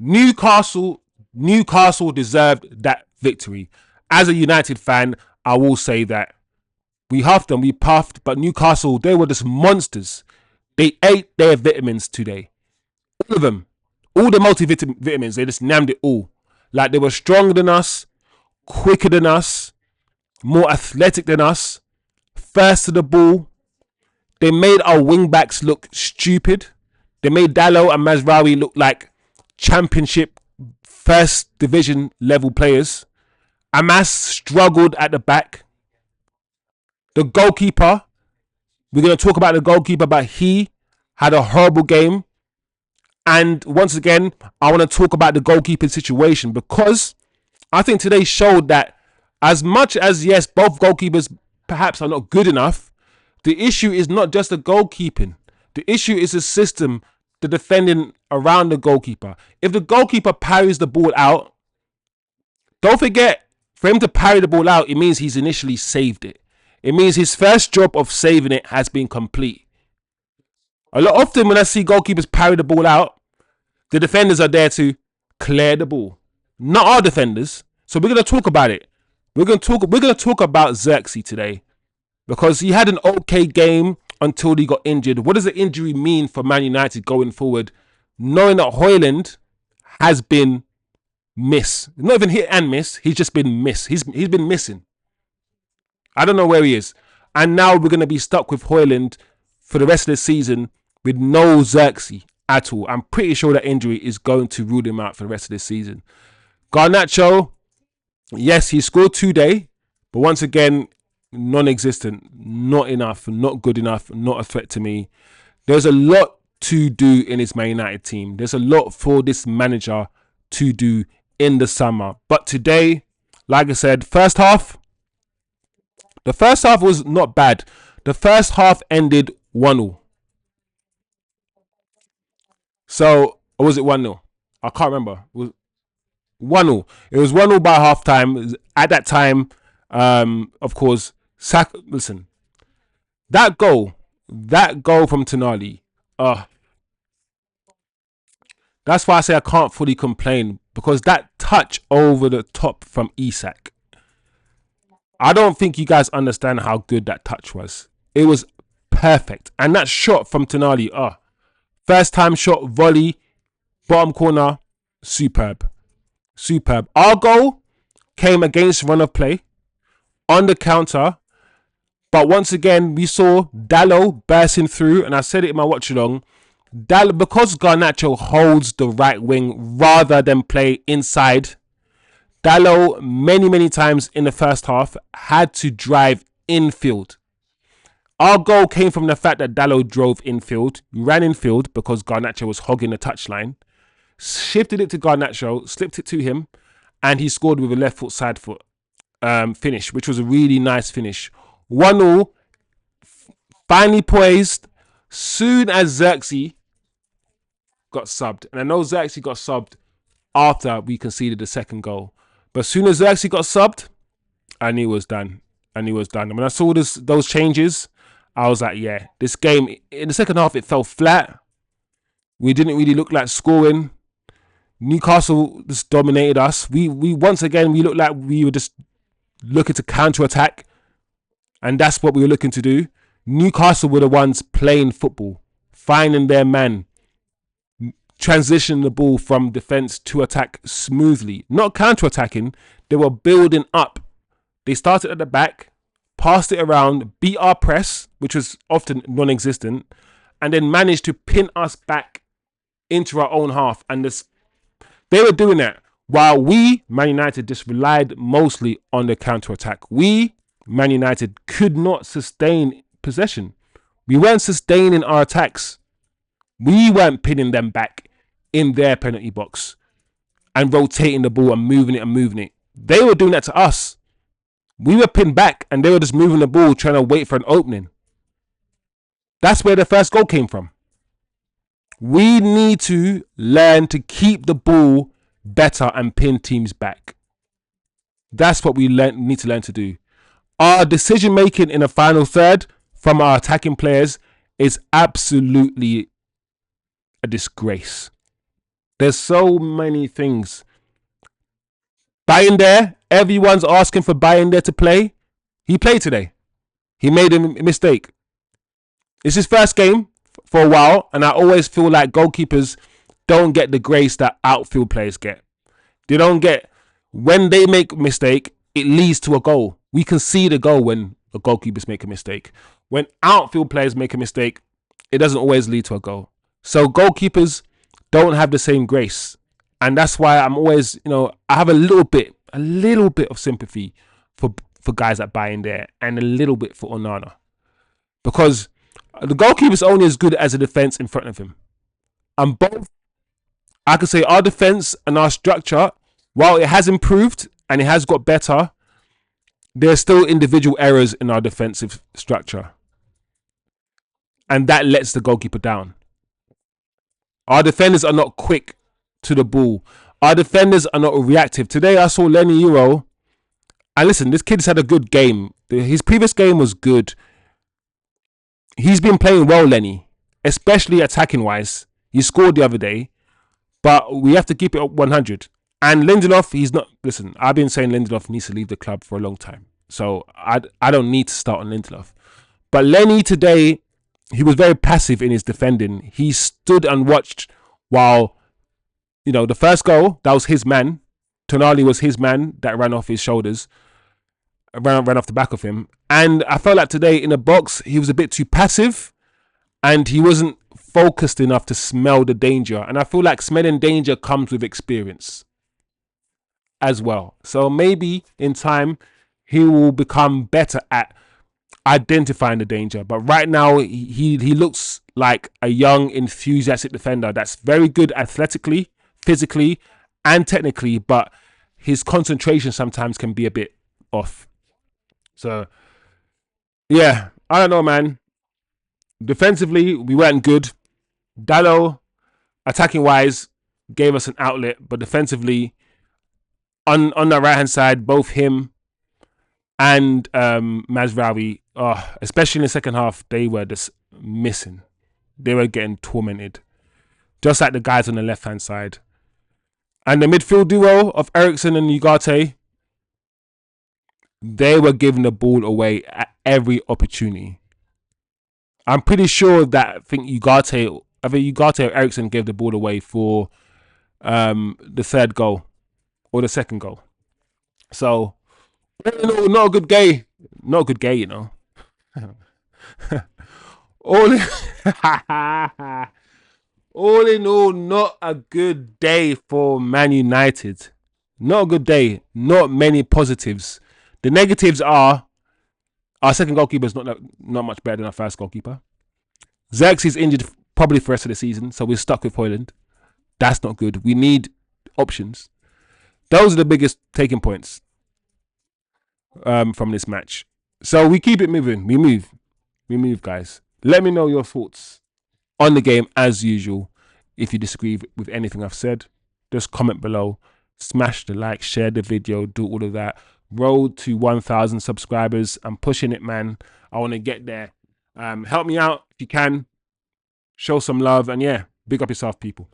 Newcastle deserved that victory. As a United fan, I will say that we huffed and we puffed, but Newcastle, they were just monsters. They ate their vitamins today. All of them. All the multivitamins, they just nammed it all. Like, they were stronger than us, quicker than us, more athletic than us, first to the ball. They made our wing backs look stupid. They made Dalot and Mazraoui look like championship first division level players. Amas struggled at the back. The goalkeeper, we're going to talk about the goalkeeper, but he had a horrible game. And once again, I want to talk about the goalkeeping situation, because I think today showed that as much as, yes, both goalkeepers perhaps are not good enough, the issue is not just the goalkeeping. The issue is the system, the defending around the goalkeeper. If the goalkeeper parries the ball out, don't forget, for him to parry the ball out, it means he's initially saved it. It means his first job of saving it has been complete. A lot often when I see goalkeepers parry the ball out, the defenders are there to clear the ball, not our defenders. So we're going to talk about it. We're going to talk about Zirkzee today, because he had an okay game until he got injured. What does the injury mean for Man United going forward, knowing that Hojlund has been miss? Not even hit and miss. He's just been miss. He's been missing. I don't know where he is. And now we're going to be stuck with Hojlund for the rest of the season with no Zirkzee at all. I'm pretty sure that injury is going to rule him out for the rest of the season. Garnacho, yes, he scored today, but once again, non-existent, not enough, not good enough, not a threat to me. There's a lot to do in this Man United team. There's a lot for this manager to do in the summer. But today, like I said, the first half was not bad. The first half ended 1-0. So, or was it 1-0? I can't remember. It was 1-0. It was 1-0 by half time. At that time, of course, listen, that goal from Tonali, that's why I say I can't fully complain, because that touch over the top from Isak, I don't think you guys understand how good that touch was. It was perfect. And that shot from Tonali, first time shot, volley, bottom corner, superb. Superb. Our goal came against run of play, on the counter. But once again, we saw Dalot bursting through, and I said it in my watch along. Because Garnacho holds the right wing rather than play inside, Dalot many times in the first half had to drive infield. Our goal came from the fact that Dalot drove infield, ran infield because Garnacho was hogging the touchline, shifted it to Garnacho, slipped it to him, and he scored with a left foot, side foot finish, which was a really nice finish. 1-0, finally poised, soon as Zirkzee got subbed. And I know Zirkzee got subbed after we conceded the second goal. But as soon as Zirkzee got subbed, I knew it was done. And when I saw those changes, I was like, yeah, this game, in the second half, it fell flat. We didn't really look like scoring. Newcastle just dominated us. We once again, we looked like we were just looking to counter-attack. And that's what we were looking to do. Newcastle were the ones playing football, finding their man, transitioning the ball from defence to attack smoothly. Not counter-attacking, they were building up. They started at the back, passed it around, beat our press, which was often non-existent, and then managed to pin us back into our own half. And they were doing that while we, Man United, just relied mostly on the counter-attack. We, Man United, could not sustain possession. We weren't sustaining our attacks. We weren't pinning them back in their penalty box and rotating the ball and moving it. They were doing that to us. We were pinned back and they were just moving the ball, trying to wait for an opening. That's where the first goal came from. We need to learn to keep the ball better and pin teams back. That's what we need to learn to do. Our decision making in the final third from our attacking players is absolutely a disgrace. There's so many things. Buying there, everyone's asking for buying there to play. He played today. He made a mistake. It's his first game for a while, and I always feel like goalkeepers don't get the grace that outfield players get. They don't get, when they make a mistake, it leads to a goal. We can see the goal when the goalkeepers make a mistake. When outfield players make a mistake, it doesn't always lead to a goal. So goalkeepers don't have the same grace. And that's why I'm always, I have a little bit of sympathy for guys that buy in there, and a little bit for Onana. Because the goalkeeper's only as good as the defense in front of him. And both, I could say our defense and our structure, while it has improved and it has got better, there's still individual errors in our defensive structure. And that lets the goalkeeper down. Our defenders are not quick to the ball. Our defenders are not reactive. Today I saw Lenny Euro. And listen, this kid's had a good game. His previous game was good. He's been playing well, Lenny, especially attacking wise. He scored the other day, but we have to keep it up 100. And Lindelof, he's not. Listen, I've been saying Lindelof needs to leave the club for a long time, so I don't need to start on Lindelof. But Lenny today, he was very passive in his defending. He stood and watched while, the first goal, that was his man. Tonali was his man that ran off his shoulders. Ran off the back of him. And I felt like today in the box, he was a bit too passive and he wasn't focused enough to smell the danger. And I feel like smelling danger comes with experience as well. So maybe in time, he will become better at identifying the danger. But right now, he looks like a young, enthusiastic defender that's very good athletically, physically, and technically, but his concentration sometimes can be a bit off. So, yeah, I don't know, man. Defensively, we weren't good. Dallo, attacking wise, gave us an outlet, but defensively, on the right hand side, both him and Mazraoui, especially in the second half, they were just missing. They were getting tormented, just like the guys on the left hand side. And the midfield duo of Eriksen and Ugarte, they were giving the ball away at every opportunity. I'm pretty sure that I think Ugarte or Eriksen gave the ball away for the third goal or the second goal. So, not a good game. Not a good game, all in all, not a good day for Man United. Not a good day. Not many positives. The negatives are our second goalkeeper is not much better than our first goalkeeper. Zirkzee is injured probably for the rest of the season, so we're stuck with Hojlund. That's not good. We need options. Those are the biggest taking points from this match. So we keep it moving. We move, guys. Let me know your thoughts on the game as usual. If you disagree with anything I've said, just comment below. Smash the like, share the video, do all of that. Road to 1,000 subscribers. I'm pushing it, man. I want to get there. Help me out if you can. Show some love. And yeah, big up yourself, people.